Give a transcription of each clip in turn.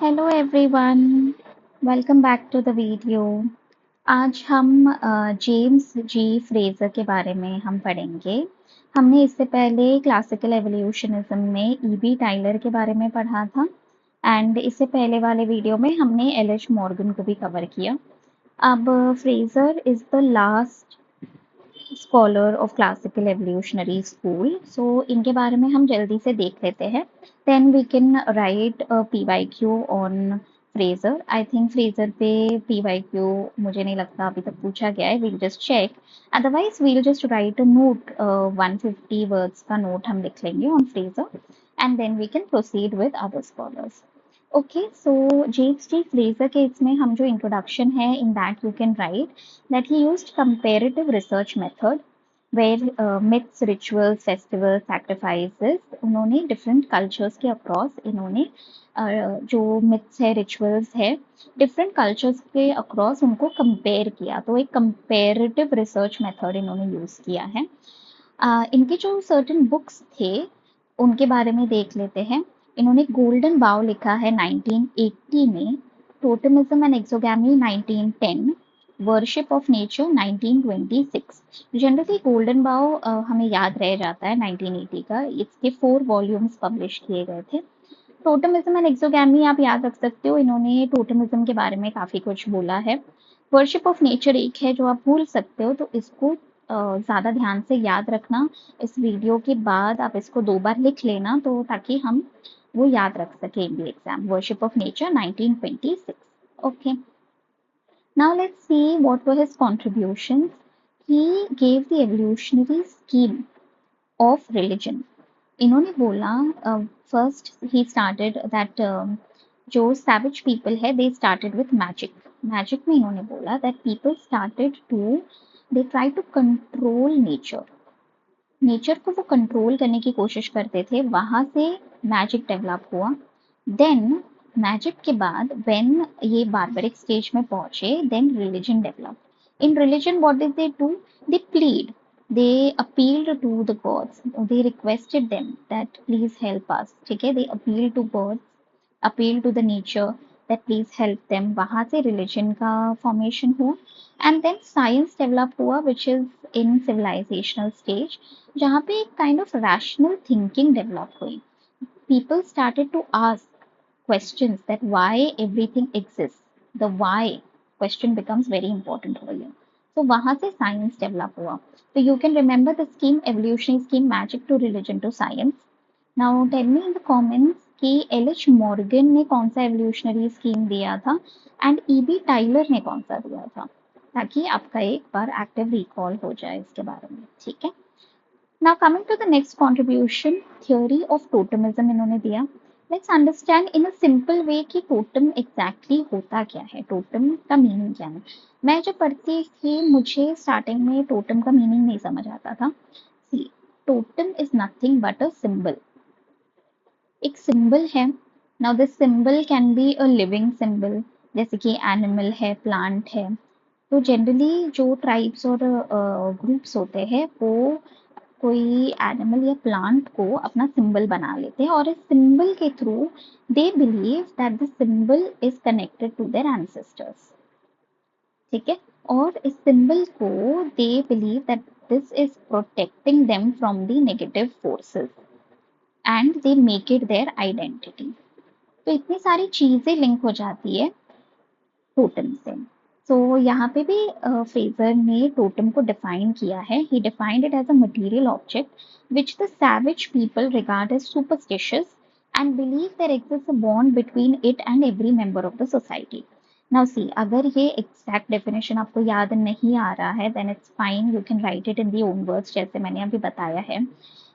Hello everyone, welcome back to the video. आज हम James जी Fraser के बारे में हम पढ़ेंगे। हमने इससे पहले क्लासिकल एवोल्यूशनिज्म में ईबी टाइलर के बारे में पढ़ा था एंड इससे पहले वाले वीडियो में हमने एलिश मॉर्गन को भी कवर किया। अब Frazer is the last scholar of classical evolutionary school, so इनके बारे में हम जल्दी से देख लेते हैं। Then we can write PYQ on Frazer. I think Frazer पे पीवाईक्यू मुझे नहीं लगता अभी तक पूछा गया है, we'll just check. Otherwise we'll just write a note, 150 words का नोट हम लिख लेंगे on Frazer and then we can proceed with other scholars. Okay, so James T Fraser के इसमें हम जो इंट्रोडक्शन है, in that you can right that he used comparative research method where myths, rituals, festivals, sacrifices, उन्होंने different cultures के across इन्होंने जो myths है, rituals है, different cultures के across उनको compare किया। तो एक comparative research method इन्होंने use किया है। इनके जो सर्टेन बुक्स थे उनके बारे में देख लेते हैं। इन्होंने गोल्डन बाउ लिखा है 1980 में, totemism and exogamy 1910, worship of nature 1926। Generally golden bough हमें याद रह जाता है 1980 का, इसके 4 वॉल्यूम्स पब्लिश किए गए थे। टोटमिज्म एंड एक्सोगैमी आप याद रख सकते हो, इन्होंने टोटमिज्म के बारे में काफ़ी कुछ बोला है। वर्शिप ऑफ नेचर एक है जो आप भूल सकते हो, तो इसको ज़्यादा ध्यान से याद रखना। इस वीडियो के बाद आप इसको 2 बार लिख लेना, तो ताकि हम वो याद रख सकें in the exam. Worship of nature 1926। Okay, now let's see what were his contributions. He gave the evolutionary scheme of religion. इन्होंने बोला, फर्स्ट ही स्टार्टेड दैट जो सैवेज पीपल है they started with magic. Magic में इन्होंने बोला that people started to they try to control nature. Nature को वो control करने की कोशिश करते थे, वहां से मैजिक डेवलप हुआ। देन मैजिक के बाद व्हेन ये बार्बरिक स्टेज में पहुंचे, then religion develop. In religion what did they do? They plead, they appealed to the gods, they requested them that please help us। ठीक है, they appeal to gods, appeal to the nature that please help them। वहां से religion का formation हुआ and then science develop हुआ, which is in civilizational stage, जहाँ पे एक kind of rational thinking develop हुई। People started to ask questions that why everything exists। The why question becomes very important over here। तो वहां से science develop हुआ। तो you can remember the scheme, evolutionary scheme, magic to religion to science. Now tell me in the comments कि एलिश Morgan ने कौन सा एवोल्यूशनरी स्कीम दिया था एंड ईबी टाइलर ने कौन सा दिया था, ताकि आपका एक बार एक्टिव रिकॉल हो जाए इसके बारे में। ठीक है, now coming to the next contribution, theory of totemism इन्होंने दिया। Let's understand in a simple way कि टोटम एग्जैक्टली होता क्या है, टोटम का मीनिंग क्या है। मैं जब पढ़ती थी मुझे स्टार्टिंग में टोटम का मीनिंग नहीं समझ आता था। See, totem is nothing but a symbol. एक सिंबल है। Now this symbol can be a living symbol, जैसे कि एनिमल है, प्लांट है। तो जनरली जो ट्राइब्स और ग्रुप्स होते हैं वो कोई एनिमल या प्लांट को अपना सिंबल बना लेते हैं और इस सिंबल के through they believe that the symbol is connected to their ancestors. ठीक है, और इस सिंबल को they believe that this is protecting them from the negative forces and they make it their identity. तो इतनी सारी चीजें लिंक हो जाती है टोटम से। सो यहाँ पे भी फ्रेजर ने टोटम को डिफाइन किया है। He defined it as a material object which the savage people regard as superstitious and believe there exist a bond between it and every member of the society. Now see, अगर ये exact definition आपको याद नहीं आ रहा है then it's fine, you can write it in the own words, जैसे मैंने अभी बताया है।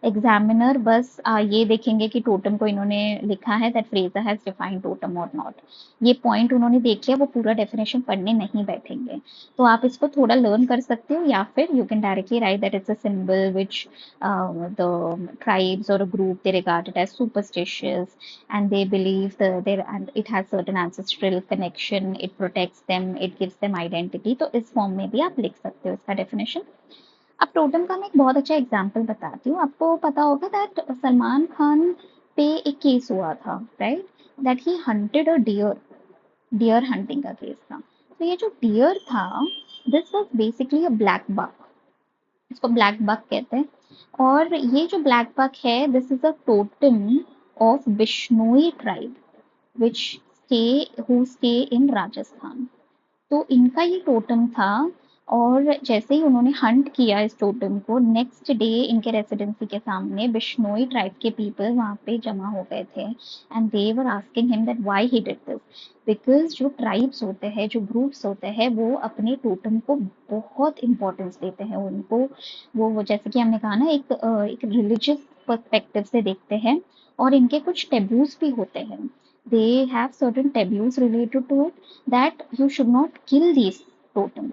एग्जामिनर बस ये देखेंगे कि टोटम को इन्होंने लिखा है that Fraser has defined totem और नॉट। ये पॉइंट उन्होंने देख लिया, वो पूरा डेफिनेशन पढ़ने नहीं बैठेंगे। तो आप इसको थोड़ा लर्न कर सकते हो, या फिर you can directly right that it's a symbol which the tribes और a group they regard it as superstitious and they believe their and it has certain ancestral connection, it protects them, it gives them identity। तो इस form में भी आप लिख सकते हो इसका डेफिनेशन। अब टोटम का मैं एक बहुत अच्छा एग्जाम्पल बताती हूँ। आपको पता होगा दैट सलमान खान पे एक केस हुआ था, right? That he hunted a deer hunting का केस था। तो ये जो डियर था, this was basically a black buck, इसको ब्लैक बक कहते हैं। और ये जो ब्लैक बक है, this is a totem of Bishnoi tribe which stay who stay in Rajasthan. तो इनका ये टोटम था, और जैसे ही उन्होंने हंट किया इस टोटम को, नेक्स्ट डे इनके रेसिडेंसी के सामने बिश्नोई ट्राइब के पीपल वहाँ पे जमा हो गए थे, and they were asking him that why he did this. Because जो ट्राइब्स होते हैं, जो ग्रुप्स होते हैं, वो अपने टोटम को बहुत इंपॉर्टेंस देते हैं उनको। वो जैसे कि हमने कहा ना, एक रिलीजियस पर्सपेक्टिव से देखते हैं, और इनके कुछ टेबूज भी होते हैं। They have certain taboos related to it, that you should not kill this totem.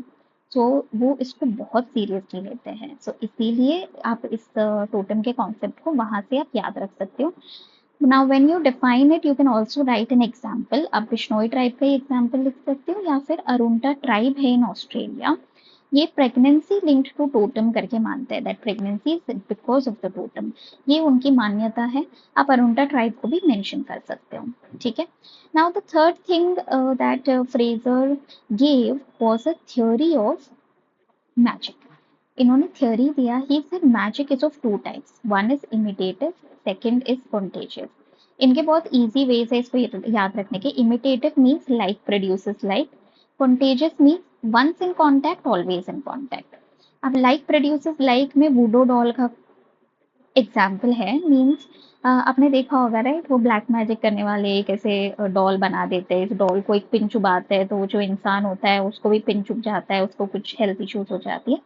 So वो इसको बहुत सीरियसली लेते हैं। सो इसीलिए आप इस टोटम के कॉन्सेप्ट को वहां से आप याद रख सकते हो। Now when you define it, you can also right an example. आप बिश्नोई ट्राइब का ही एग्जाम्पल लिख सकते हो, या फिर अरुंटा ट्राइब है इन ऑस्ट्रेलिया, ये प्रेगनेंसी लिंक्ड टू टोटम करके मानते हैं, that pregnancy is because of the totem. ये उनकी मान्यता है। आप अरुंटा ट्राइब को भी मेंशन कर सकते हो। ठीक है। Now the third thing that Frazer gave was a theory of magic. इन्होंने थ्योरी दिया, he said magic is of two types, one is imitative, second is contagious. इनके बहुत इजी वेज है इसको याद रखने के। Imitative means like produces like, contagious means once in contact always in contact. अब लाइक प्रोड्यूसेस लाइक में voodoo doll का एग्जाम्पल है। मीन्स आपने देखा होगा राइट, वो ब्लैक मैजिक करने वाले एक ऐसे डॉल बना देते हैं, इस डॉल को एक पिन चुबाते हैं तो वो जो इंसान होता है उसको भी पिन चुभ जाता है, उसको कुछ हेल्थ इश्यूज हो जाती है।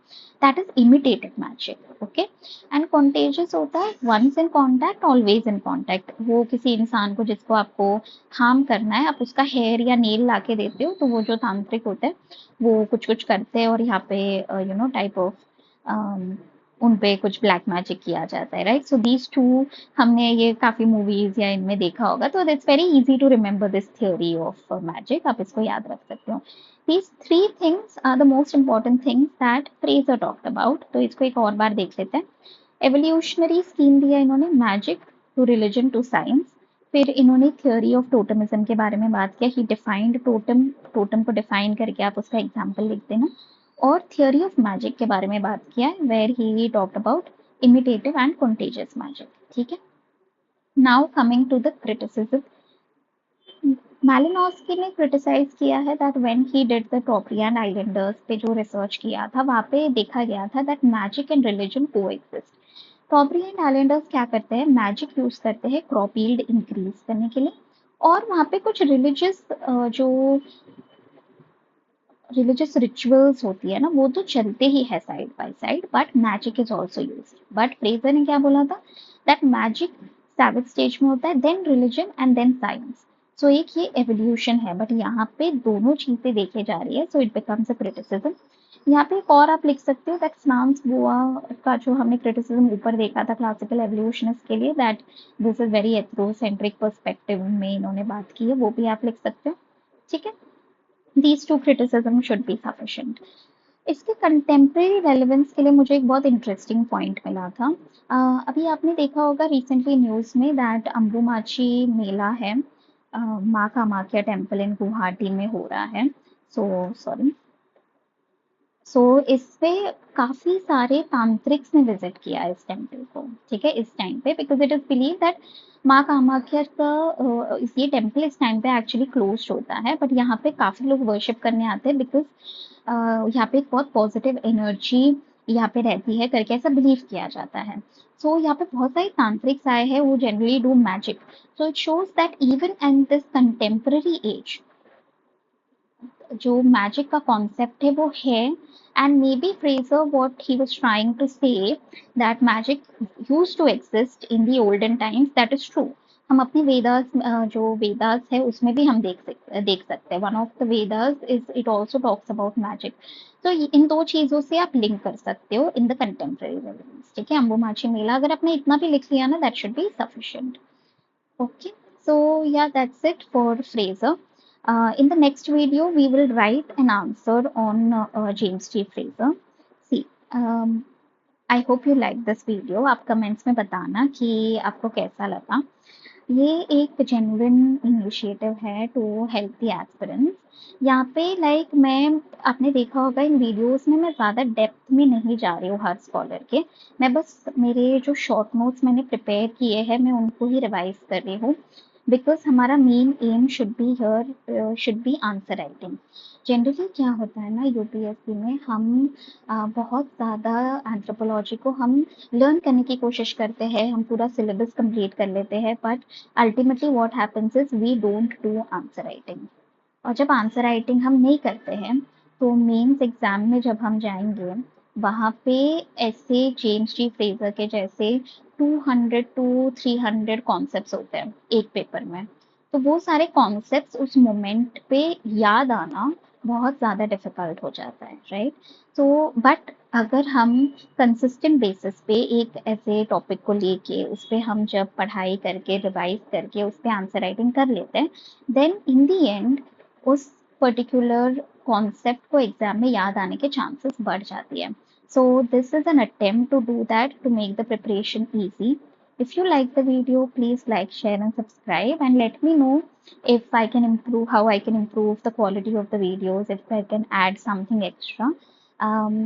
That is imitative magic. Okay. And contagious होता है once in contact always in contact. वो किसी इंसान को जिसको आपको हार्म करना है, आप उसका हेयर या नेल ला के देते हो, तो वो जो तांत्रिक होते हैं वो कुछ कुछ करते हैं, और यहाँ पे यू नो टाइप ऑफ उन पे कुछ ब्लैक मैजिक किया जाता है, राइट। सो दीज टू हमने ये काफी मूवीज या इनमें देखा होगा, तो it's very easy to remember this theory of magic. आप इसको याद रख सकते हो। These three things are the most important things that Frazer talked about. तो इसको एक और बार देख लेते हैं। एवोल्यूशनरी स्कीम दिया इन्होंने, magic to religion to science. फिर इन्होंने थ्योरी ऑफ टोटमिज्म के बारे में बात किया, ही डिफाइंड टोटम, टोटम को डिफाइन करके आप उसका एग्जाम्पल लिख देना। और थ्योरी ऑफ मैजिक के बारे में बात किया, where he talked about imitative and contagious magic. ठीक है। Now coming to the criticism, Malinowski ने क्रिटिसाइज किया है that when he did the Trobriand islanders पे जो रिसर्च किया था, वहां पे देखा गया था that magic and religion coexist. Trobriand islanders क्या करते हैं, मैजिक यूज करते हैं क्रॉप यील्ड इंक्रीज करने के लिए, और वहां पे कुछ रिलीजियस जो रिलीजियस रिचुअल्स होती है ना, वो तो चलते ही है side by side, but magic is also use. But Fraser ने क्या बोला था, दैट मैजिक सेवेंथ स्टेज में होता है, then religion and then science. So एक ये एवोल्यूशन है, बट यहाँ पे दोनों चीजें देखे जा रही है, so it becomes a criticism. यहाँ पे एक और आप लिख सकते हो, दैट फ्रांस बुआ का जो हमने क्रिटिसिज्म ऊपर देखा था क्लासिकल एवोल्यूशनिस्ट के लिए, that this is very ethnocentric perspective में इन्होंने बात की है, वो भी आप लिख सकते हो। ठीक है। these two criticism should be sufficient। इसके कंटेम्प्रेरी रेलेवेंस के लिए मुझे एक बहुत इंटरेस्टिंग पॉइंट मिला था। अभी आपने देखा होगा रिसेंटली न्यूज में दैट अंबुमाची मेला है, माँ कामाख्या टेम्पल इन गुवाहाटी में हो रहा है। सो सॉरी, सो इस पे काफी सारे तांत्रिक्स ने विजिट किया है इस टेम्पल को। ठीक है, इस टाइम पे, because it is believe that माँ कामाख्या का ये टेम्पल इस टाइम पे एक्चुअली क्लोज होता है, बट यहाँ पे काफी लोग वर्शिप करने आते हैं, बिकॉज यहाँ पे एक बहुत पॉजिटिव एनर्जी यहाँ पे रहती है करके ऐसा बिलीव किया जाता है। सो यहाँ पे बहुत सारे तांत्रिक्स आए हैं, वो generally do magic. So it shows that even in this contemporary age जो मैजिक का कॉन्सेप्ट है वो है। And may be Frazer what he was trying to say, that magic used to exist in the olden times, that is true. हम अपने वेदास जो वेदास है उसमें भी हम देख सकते हैं, one of the Vedas is it also talks about magic. तो इन दो चीजों से आप लिंक कर सकते हो इन द कंटेम्प्रेरी रेलेवेंस। ठीक है, अंबुमाची मेला अगर आपने इतना भी लिख लिया ना, that should be sufficient. Okay, so yeah, that's it for Fraser. In the next video, we will write an answer on James T. Fraser. See, I hope you like this video. आप comments में बताना कि आपको कैसा लगा। ये एक genuine initiative है टू हेल्प द एस्पिरेंट्स। यहाँ पे लाइक मैं आपने देखा होगा इन वीडियोस में मैं ज़्यादा डेप्थ में नहीं जा रही हूँ हर स्कॉलर के। मैं बस मेरे जो शॉर्ट नोट्स मैंने प्रिपेयर किए हैं मैं उनको ही रिवाइज कर रही हूँ, बिकॉज हमारा main M should be here should be answer writing. Generally क्या होता है ना यूपीएससी में हम बहुत ज़्यादा एंथ्रोपोलॉजी को हम लर्न करने की कोशिश करते हैं, हम पूरा सिलेबस कंप्लीट कर लेते हैं, but ultimately what happens is we don't do answer writing. और जब आंसर राइटिंग हम नहीं करते हैं तो मेंस एग्जाम में जब हम जाएंगे वहाँ पे ऐसे जेम्स जी फ्रेजर के जैसे 200 टू 300 कॉन्सेप्ट्स होते हैं एक पेपर में। तो वो सारे कॉन्सेप्ट्स उस मोमेंट पे याद आना बहुत ज़्यादा डिफिकल्ट हो जाता है, राइट? तो बट अगर हम कंसिस्टेंट बेसिस पे एक ऐसे टॉपिक को लेके उस पे हम जब पढ़ाई करके रिवाइज करके उस पे आंसर राइटिंग कर लेते हैं, देन इन द एंड उस पर्टिकुलर कॉन्सेप्ट को एग्जाम में याद आने के चांसेस बढ़ जाती है। So this is an attempt to do that to make the preparation easy. If you like the video, please like, share and subscribe and let me know if I can improve, how I can improve the quality of the videos, if I can add something extra. Um,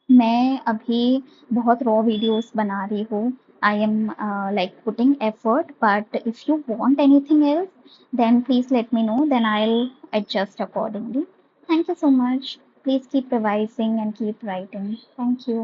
मैं अभी बहुत raw videos बना रही हूँ। I am like putting effort, but if you want anything else then please let me know, then I will adjust accordingly. Thank you so much. Please keep revising and keep writing. Thank you.